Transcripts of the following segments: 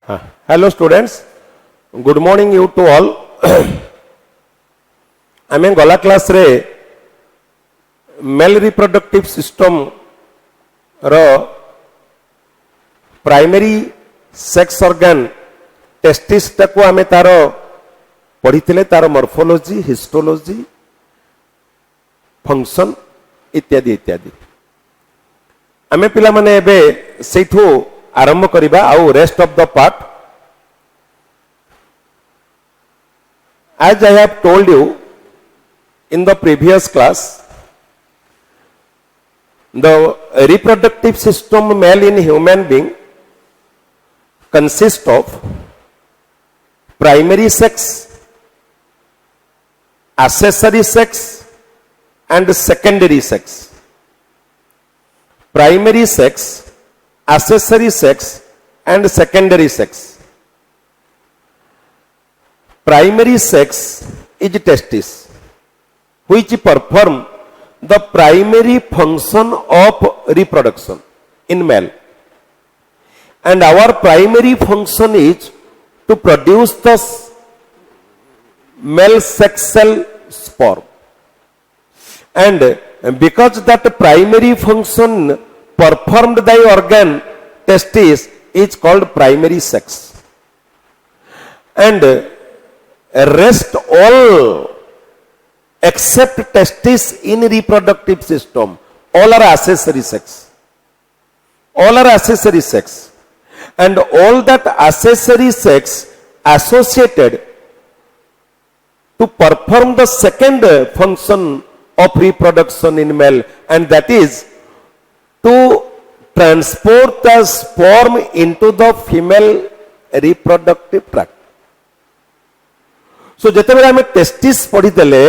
Hello students, good morning you to all. आमे गला class रे मेल रिप्रोडक्टिव सिस्टम रो primary sex organ testis टाको आमे तारो पढ़ी तार मॉर्फोलॉजी, हिस्टोलॉजी, फंक्शन इत्यादि इत्यादि आमे पिला माने एबे सेठू आरंभ करिबा आउ rest of the part as I have told you in the previous class, the reproductive system male in human being consists of primary sex, accessory sex and secondary sex. Primary sex, accessory sex and secondary sex. Primary sex is testis, which perform the primary function of reproduction in male, and our primary function is to produce the male sex cell sperm, and because that primary function performed by organ testis is called primary sex, and rest all except testis in reproductive system all are accessory sex, all are accessory sex, and all that accessory sex associated to perform the second function of reproduction in male, and that is to transport the sperm into the female reproductive tract. सो जिते बेले आमे testis पढ़ी देले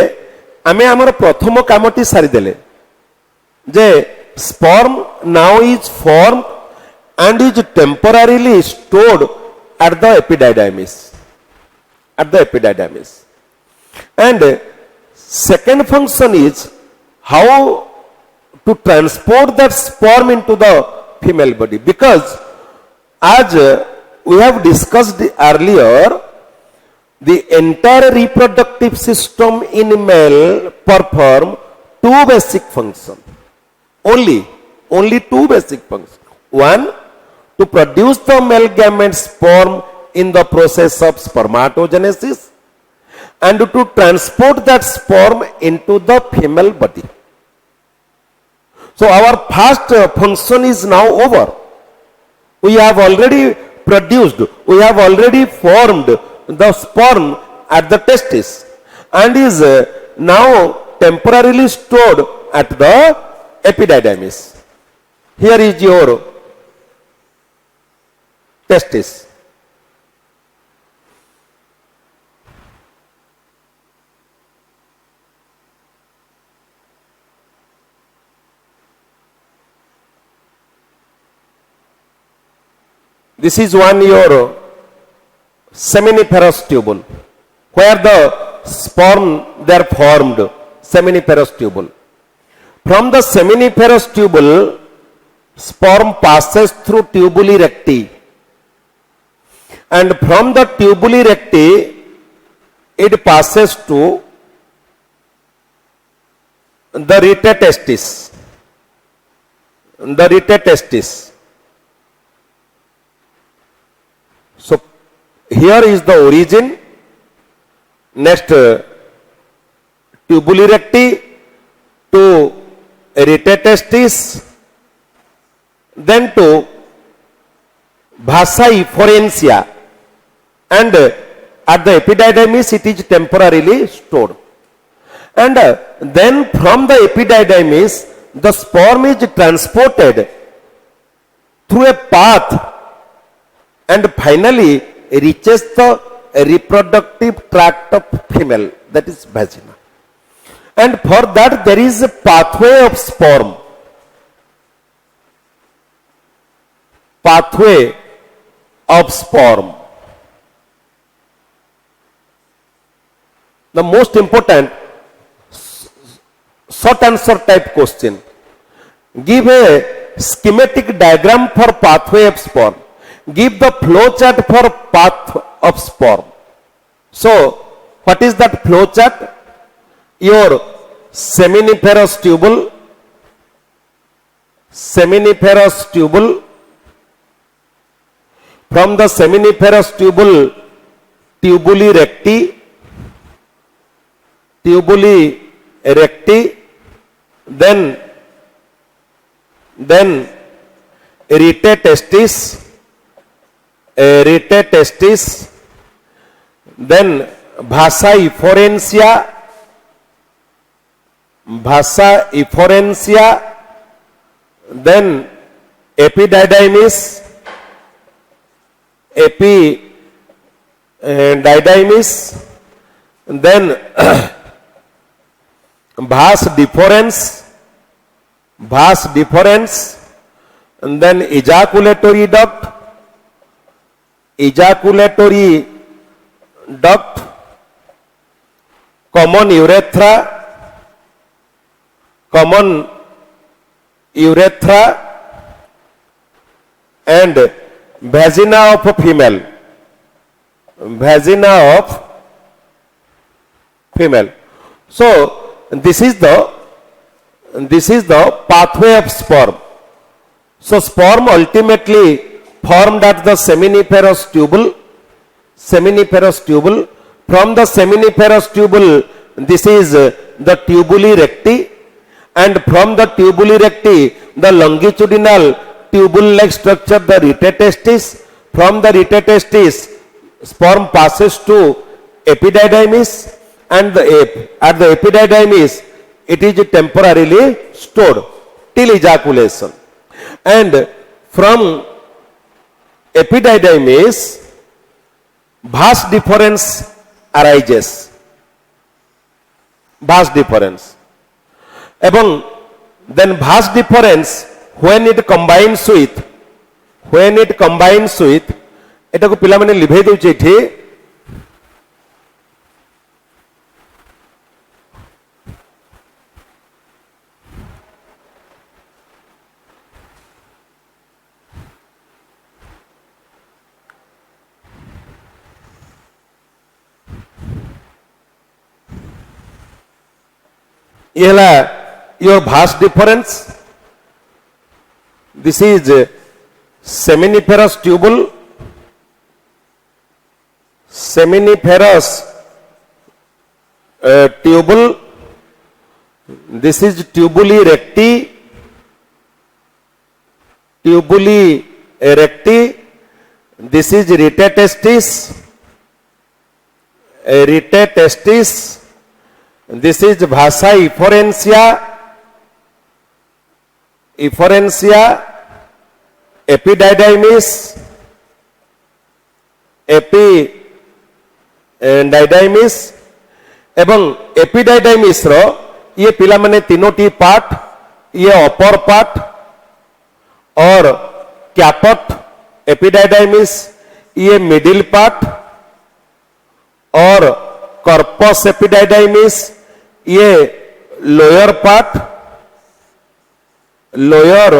आमे हमर प्रथम कामटी सारी देले जे sperm now is form and is temporarily stored at the epididymis, and second function is how to transport that sperm into the female body, because आज we have discussed earlier the entire reproductive system in male perform two basic functions, only two basic functions. One, to produce the male gamete sperm in the process of spermatogenesis, and to transport that sperm into the female body. So our first function is now over. We have already produced, we have already formed the sperm at the testis and is now temporarily stored at the epididymis. Here is your testis. This is one your seminiferous tubule, where the sperm they are formed, seminiferous tubule. From the seminiferous tubule, sperm passes through tubuli recti, and from the tubuli recti it passes to the rete testis. So here is the origin, next tubuli recti to rete testis, then to vasa efferentia, and at the epididymis it is temporarily stored, and then from the epididymis the sperm is transported through a path and finally reaches the reproductive tract of female, that is vagina, and for that there is a pathway of sperm, The most important short answer type question, give a schematic diagram for pathway of sperm. give the flow chart for path of sperm. So, what is that flow chart? Your seminiferous tubule, from the seminiferous tubule, tubuli recti, then rete testis, then vasa efferentia, then epididymis, then vas deferens, and then ejaculatory duct, common urethra, and vagina of female. So this is the pathway of sperm. So sperm ultimately formed at the seminiferous tubule. From the seminiferous tubule, this is the tubuli recti, and from the tubuli recti, the longitudinal tubule-like structure, the rete testis. From the rete testis, sperm passes to epididymis, and at the epididymis, it is temporarily stored till ejaculation. And from epididymis, vas deferens arises. Then vas deferens, when it combines with, ଏଟାକୁ ପିଲାମାନେ ଲିଭେଇ ଦେଉଛି ଏଠି, your vas deferens. This is seminiferous tubule, this is tubuli recti, this is rete testis, this is vasa efferentia, epididymis, एवं एपिडाइडाइमिस रो ये पिला माने तीनोटी part, ये upper part और कैपट एपिडाइडाइमिस, ये मिडिल पार्ट और कर्पस एपिडाइडाइमिस, ये लोअर पार्ट, लोअर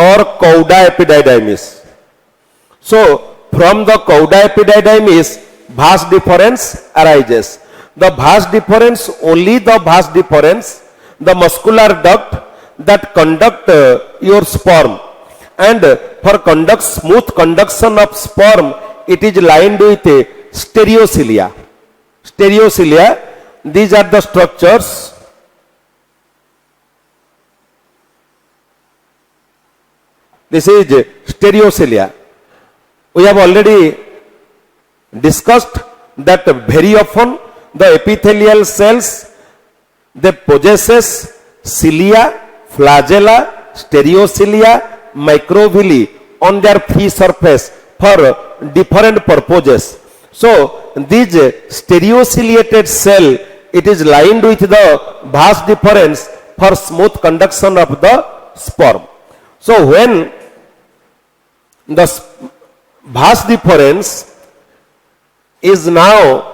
और कौडा एपिडाइडाइमिस. So from the cauda epididymis, vas deferens arises. The vas deferens, only the vas deferens, the muscular duct that conduct your sperm, and for smooth conduction of sperm, it is lined with stereocilia. These are the structures. This is stereocilia. We have already discussed that very often the epithelial cells, they possesses cilia, flagella, stereocilia, microvilli on their free surface for different purposes. So these stereociliated cell, it is lined with the vas deferens for smooth conduction of the sperm. So when the vas deferens is now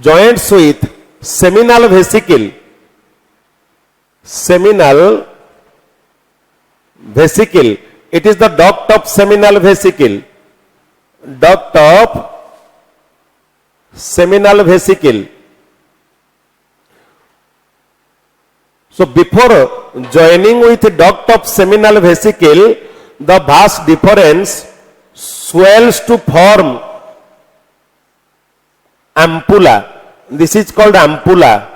joined with seminal vesicle. It is the duct of seminal vesicle. duct of seminal vesicle. So before joining with the duct of seminal vesicle, the vas deferens swells to form ampulla. This is called ampulla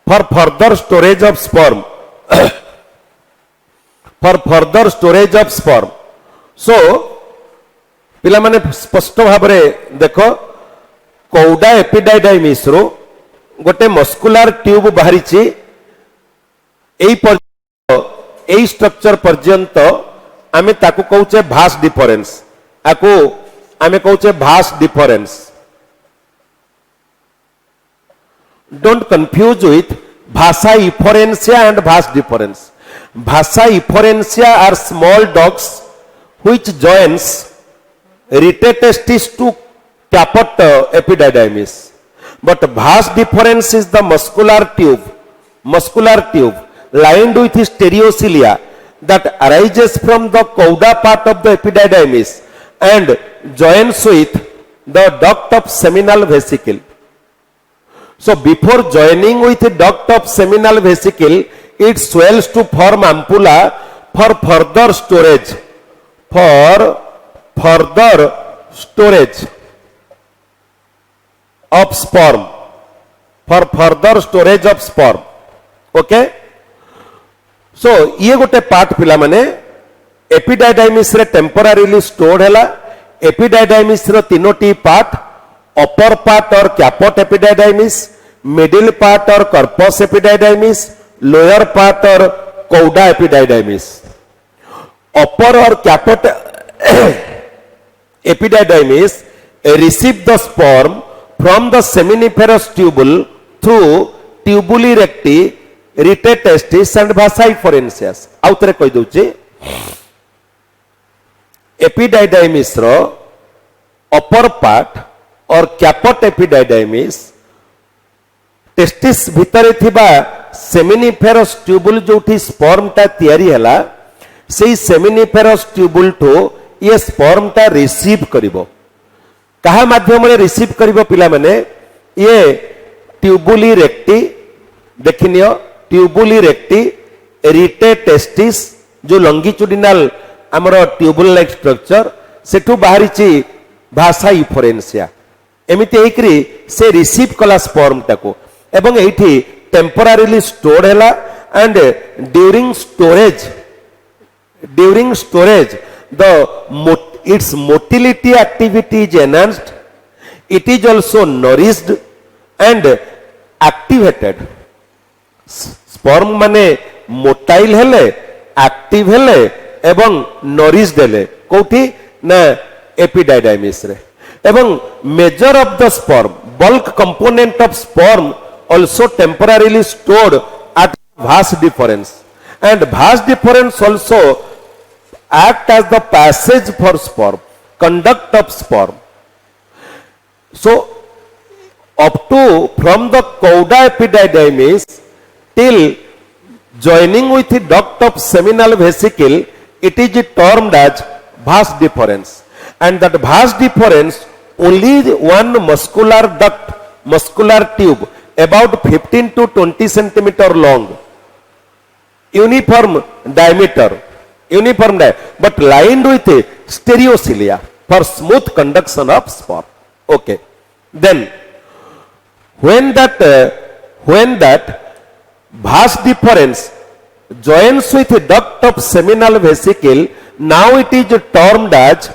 for further storage of sperm. For further storage of sperm. So पिला माने स्पष्ट भाव में देख कौडा एपिडाइडाइमिस रो गोटे मस्कुलार tube बाहरी एई structure पर्यंत आमे ताकू कहूचे भास डिफरेंस आकू आमे कहूचे vas deferens. Don't confuse with vasa efferentia and vas deferens. Vasa efferentia are small ducts which joins retetestis to caput epididymis, but vas deferens is the muscular tube lined with stereocilia that arises from the cauda part of the epididymis and joins with the duct of seminal vesicle. So before joining with the duct of seminal vesicle, it swells to form ampulla for further storage of sperm. Okay. So ये गोटे part पिला माने एपिडाइडाइमिस रे टेम्पोरारीली stored हैला. एपिडाइडाइमिस रो तीनोटी part, upper part और कैपोट एपिडाइडाइमिस, middle part और corpus एपिडाइडाइमिस, lower part और कौडा एपिडाइडाइमिस. अपर और कैपोट epididymis receive the sperm from the seminiferous tubule through tubuli recti, retetestis and vasa efferentia. आउतरे कहि दउची epididymis रो upper part और कैपोट epididymis टेस्टिस भितरे थिबा seminiferous tubule जोठी स्पर्म ता तयारी हला से सेमिनिफेरस ट्यूबुल टू ये स्पर्म ता रिसीव करिवो. कहा माध्यम रे रिसीव करिवो पिला माने ये ट्यूबुली रेक्टी देखिनियो ट्यूबुली रेक्टी रिटेटेस्टिस जो लॉन्गिट्यूडिनल हमरो ट्यूबुल लाइक स्ट्रक्चर सेठू बाहरी ची भाषा इफरेंसिया एमिति एकरी से रिसीव कला स्पर्म टाको एवं एठी टेम्पोरारीली स्टोर्ड हैला and during storage its motility activity is enhanced. It is also nourished and activated. Sperm माने मोटाइल हेले, एक्टिव हेले एवं nourished हेले कोठी ना एपिडाइडाइमिस रे. एवं measure of the sperm, bulk component of sperm also temporarily stored at vas deferens, and vas deferens also act as the passage for sperm, conduct of sperm. So up to from the cauda epididymis till joining with the duct of seminal vesicle, it is termed as vas deferens, and that vas deferens only one muscular duct, muscular tube about 15 to 20 centimeter long, uniform diameter, but lined with stereocilia for smooth conduction of sperm. Okay. Then when that vas deferens joins with the duct of seminal vesicle, now it is termed as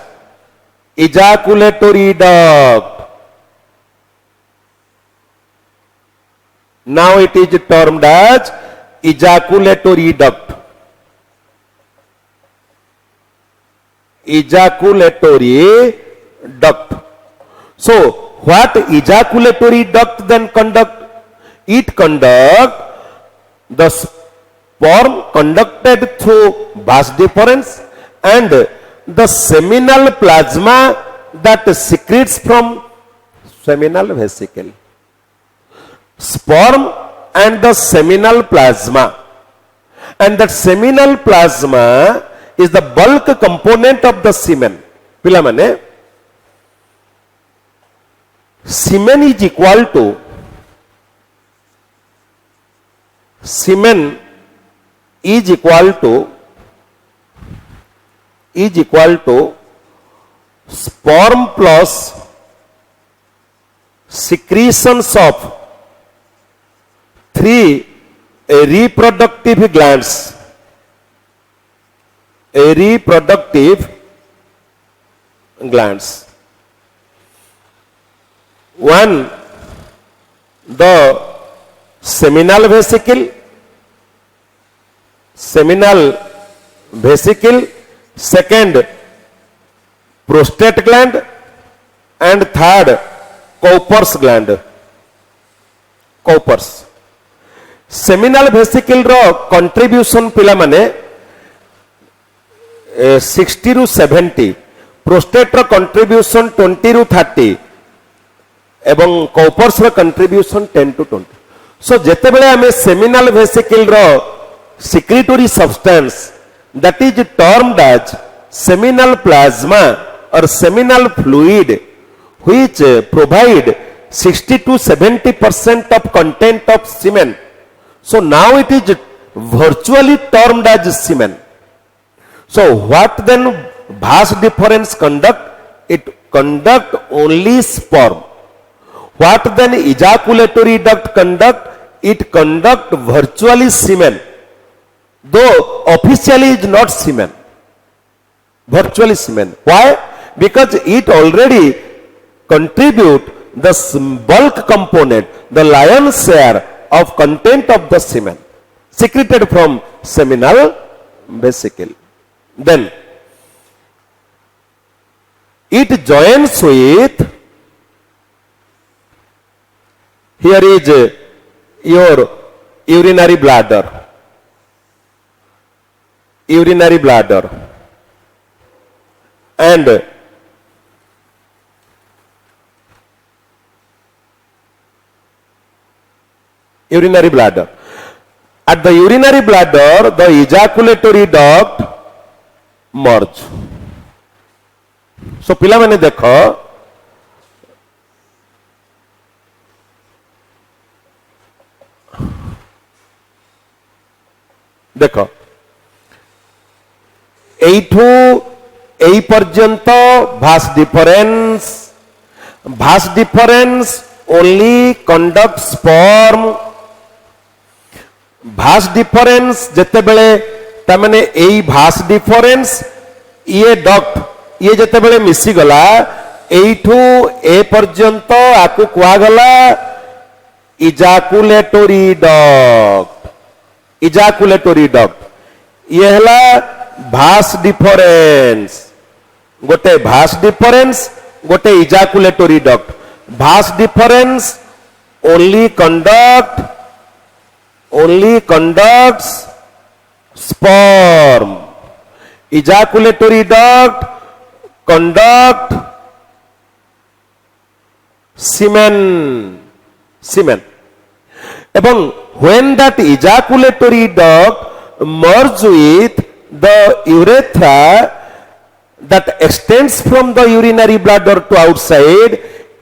ejaculatory duct. Now it is termed as ejaculatory duct. Ejaculatory duct. So what ejaculatory duct then conduct? It conduct the sperm conducted through vas deferens and the seminal plasma that secretes from seminal vesicle. Sperm and the seminal plasma, and that seminal plasma is the bulk component of the semen. पिला माने semen is equal to sperm plus secretions of 3 reproductive glands. One, the seminal vesicle, second prostate gland, and third Cowper's gland. Seminal vesicle row contribution पिला माने 60 ରୁ 70, prostate रो contribution 20 ରୁ 30 एवं Cowper's row contribution 10 to 20. So जेते बेले हमें seminal vesicle row secretory substance that is termed as seminal plasma or seminal fluid which provide 60 to 70% of content of semen. So now it is virtually termed as semen. So what then vas deferens conduct? It conduct only sperm. What then ejaculatory duct conduct? It conduct virtually semen. Though officially is not semen. Virtually semen. Why? Because it already contribute the bulk component, the lion's share of content of the semen secreted from seminal vesicle. Then it joins with, here is your urinary bladder and urinary bladder. At the urinary bladder, the ejaculatory duct merge. So पिला मैंने देखो एठू এই পর্যন্ত vas deferens only conduct sperm. भास difference जेते बेले तमने एई भास difference ये duct ये जेते बेले मिसी गला एठू ए पर्यंत आकु कुआ गला इजाकुलेटरी डक्ट ये हला भास डिफरेंस गोटे भास डिफरेंस गोटे इजाकुलेटरी duct. Bhasa difference only conducts sperm. Ejaculatory duct conduct semen. Ebong when that ejaculatory duct merge with the urethra that extends from the urinary bladder to outside,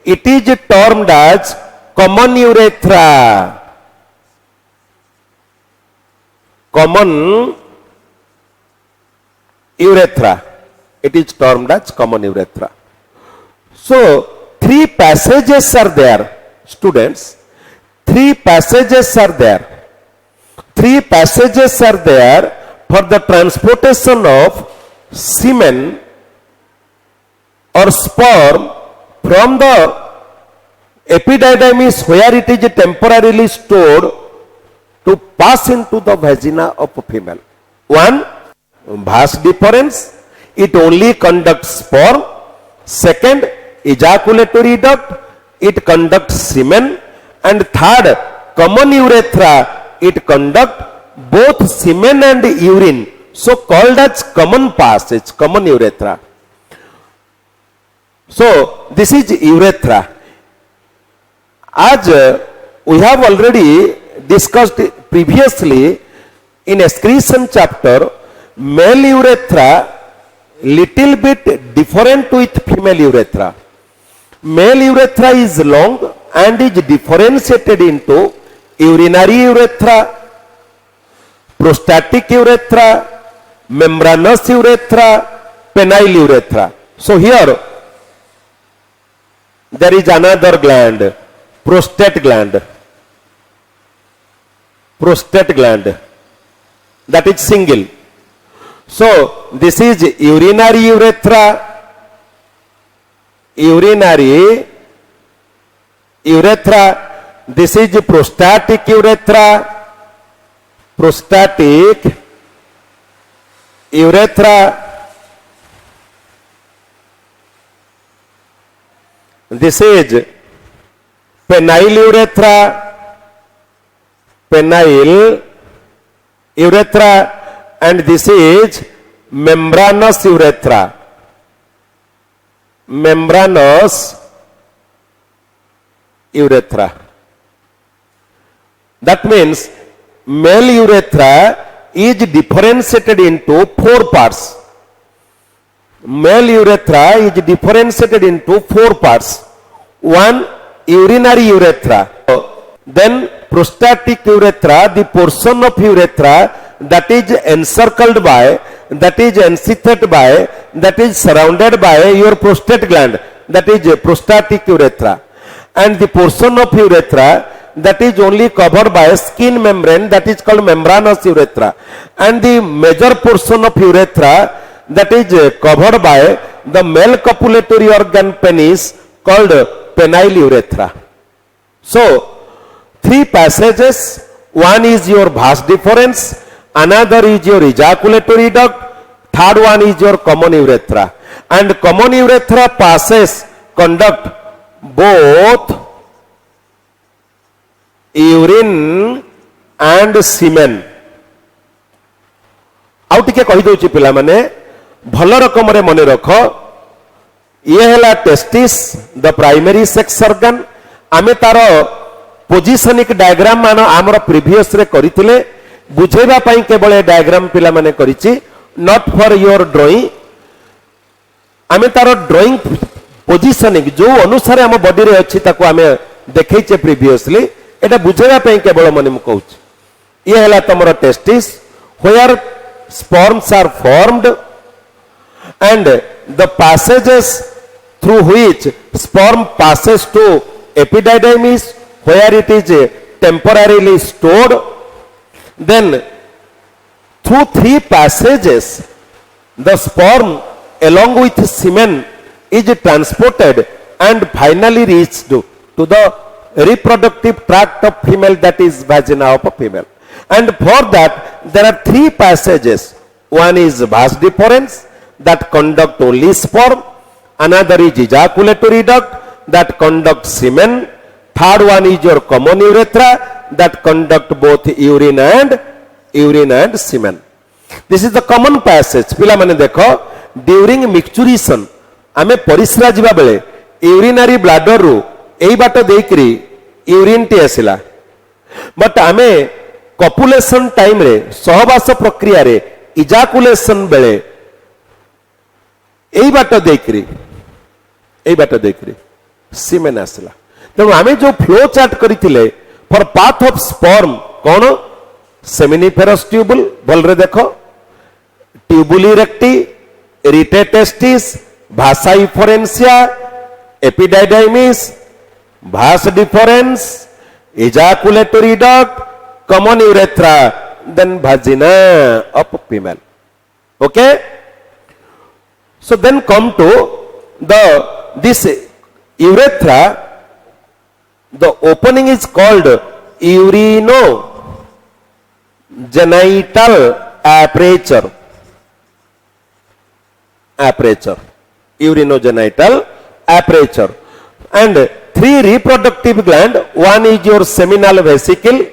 it is termed as common urethra. It is termed as common urethra. So 3 passages are there, students. 3 passages are there for the transportation of semen or sperm from the epididymis where it is temporarily stored to pass into the vagina of a female. One, vas deferens, it only conducts sperm. Second, ejaculatory duct, it conducts semen. And third, common urethra, it conducts both semen and urine, so called as common passage, common urethra. So this is urethra. As we have already discussed previously in excretion chapter, male urethra little bit different with female urethra. Male urethra is long and is differentiated into urinary urethra, prostatic urethra, membranous urethra, penile urethra. So here there is another gland, prostate gland. Prostate gland, that is single. So this is urinary urethra, urinary urethra. This is prostatic urethra, prostatic urethra. This is penile urethra, penile urethra, and this is membranous urethra, membranous urethra. That means male urethra is differentiated into 4 parts. Male urethra is differentiated into 4 parts. One, urinary urethra. Then prostatic urethra, the portion of urethra that is encircled by, that is encysted by, that is surrounded by your prostate gland, that is prostatic urethra. And the portion of urethra that is only covered by a skin membrane, that is called membranous urethra. And the major portion of urethra that is covered by the male copulatory organ penis, called penile urethra. So 3 passages. One is your vas deferens, another is your ejaculatory duct, third one is your common urethra. And common urethra conduct both urine and semen. आउ टिके कहि दउची पिला माने भल रकम रे मने रख, ये हैला testis, the primary sex organ. आमे तार पोजिशनिक डायग्राम मान आमर प्रीवियस रे करितिले, बुझेबा पई केवल डायग्राम पिला माने करिछि, नॉट फॉर योर ड्राइंग. आमे तार ड्राइंग पोजिशनिक जो अनुसार आम बॉडी रे अछि ताको आमे देखैछे प्रीवियसली, एटा बुझेबा पई केवल मने म कहूछि. ये हैला तमर testis, where sperms are formed and the passages through which sperm passes to epididymis, where it is temporarily stored. Then through 3 passages the sperm along with semen is transported and finally reached to the reproductive tract of female, that is vagina of a female. And for that there are 3 passages. One is vas deferens, that conduct only sperm. Another is ejaculatory duct, that conduct semen. Third one is your common urethra, that conduct both urine and semen. This is the common passage. पिला माने देखो, during micturition आमे परिस्रा जिबा बेले urinary bladder रू एई बाटो देकरी urine T आसिला, but आमे copulation time रे सहवास प्रक्रिया रे इजाकुलेशन बेले एई बाटो देकरी सीमेन आसिला. तेणु आमे जो फ्लो चार्ट करिथिले फॉर पाथ ऑफ स्पर्म कोन, सेमिनिफेरस ट्यूबुल, भल रे देखो, tubuli recti, rete testis, vasa efferentia, epididymis, vas deferens, ejaculatory duct, common urethra, then vagina of female. Okay? So then come to this urethra. The opening is called urinogenital aperture. Urinogenital aperture. And 3 reproductive gland. One is your seminal vesicle,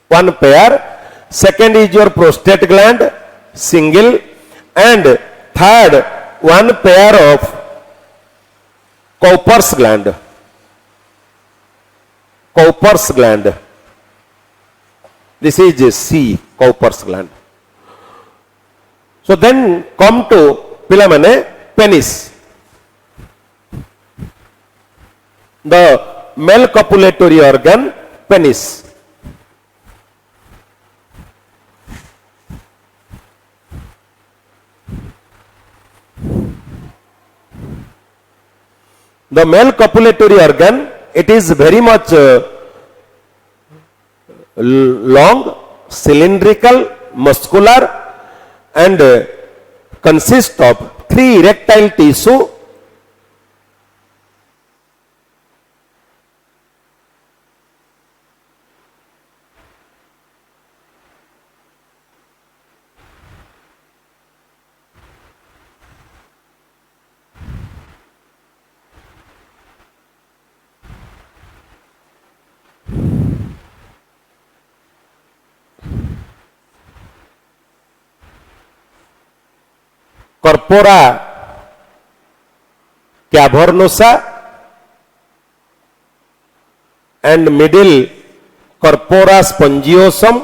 1 pair. Second is your prostate gland, single. And third, 1 pair of Cowper's gland. Cowper's gland. This is C, Cowper's gland. So then come to पिला माने penis the male copulatory organ penis the male copulatory organ it is very much long cylindrical muscular and consists of 3 erectile tissue corpora cavernosa and middle corpora spongiosum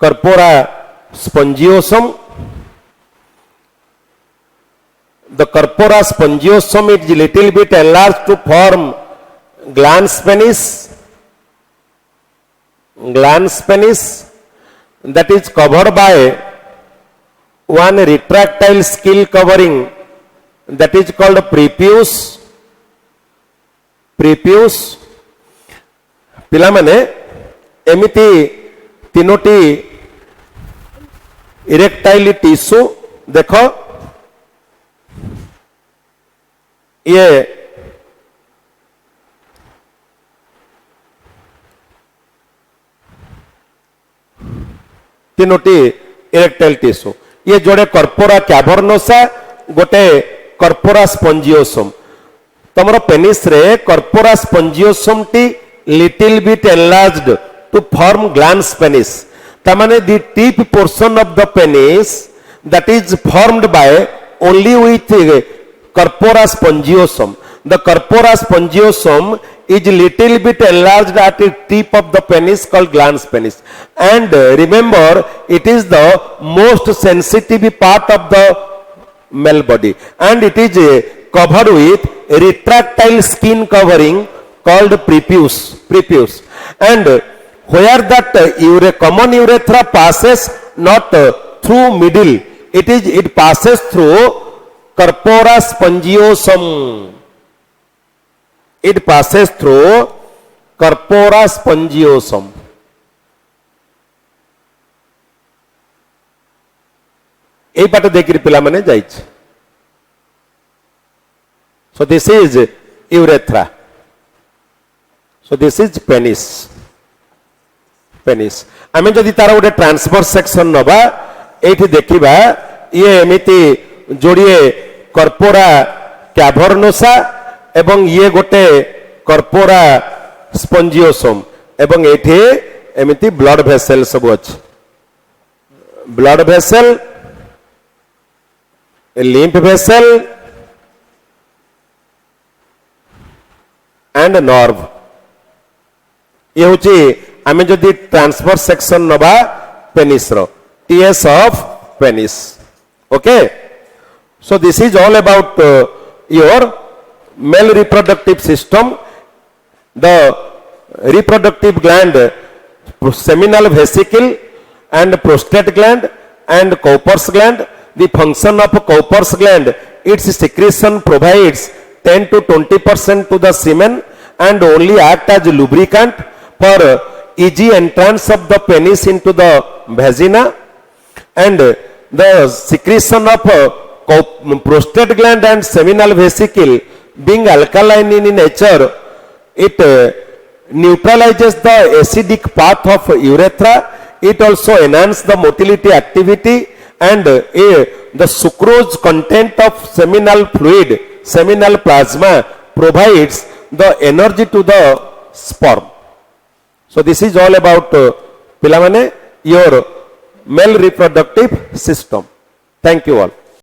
corpora spongiosum the corpora spongiosum is little bit enlarged to form glans penis that is covered by one retractile skill covering that is called prepuce पिला माने एमिति तीनोटी erectile tissue देखो ये तीनोटी erectile tissue ये जोड़े कर्पोरा cavernosa गोटे कर्पोरा spongiosum तमरो penis रे कर्पोरा स्पंजियोसम टी little bit enlarged to form glans penis तमाने the tip portion of the penis that is formed by only with corpora spongiosum the corpora spongiosum is little bit enlarged at the tip of the penis called glans penis and remember it is the most sensitive part of the male body and it is covered with retractile skin covering called prepuce and where that common urethra passes not through middle it passes through corpora spongiosum. It passes through corpora spongiosum. এই পাটে দেখি পিলা মানে যাইছে so this is urethra so this is penis आमे जदि तार गोटे transverse section नबा एठी देखिबा ये एमिति जोड़िए कर्पोरा कैवर्नोसा एवं ये गोटे कर्पोरा स्पंजियोसम एवं एठी एमिति ब्लड वेसल सब अछि blood vessel lymph vessel and nerve ये होची आमे जदि ट्रांसवर्स सेक्शन नबा पेनिस रो TS of penis okay so this is all about your male reproductive system the reproductive gland seminal vesicle and prostate gland and Cowper's gland the function of Cowper's gland its secretion provides 10 to 20% to the semen and only act as lubricant for easy entrance of the penis into the vagina and the secretion of prostate gland and seminal vesicle being alkaline in nature it neutralizes the acidic path of urethra it also enhances the motility activity and the sucrose content of seminal fluid seminal plasma provides the energy to the sperm so this is all about pilamane your male reproductive system thank you all.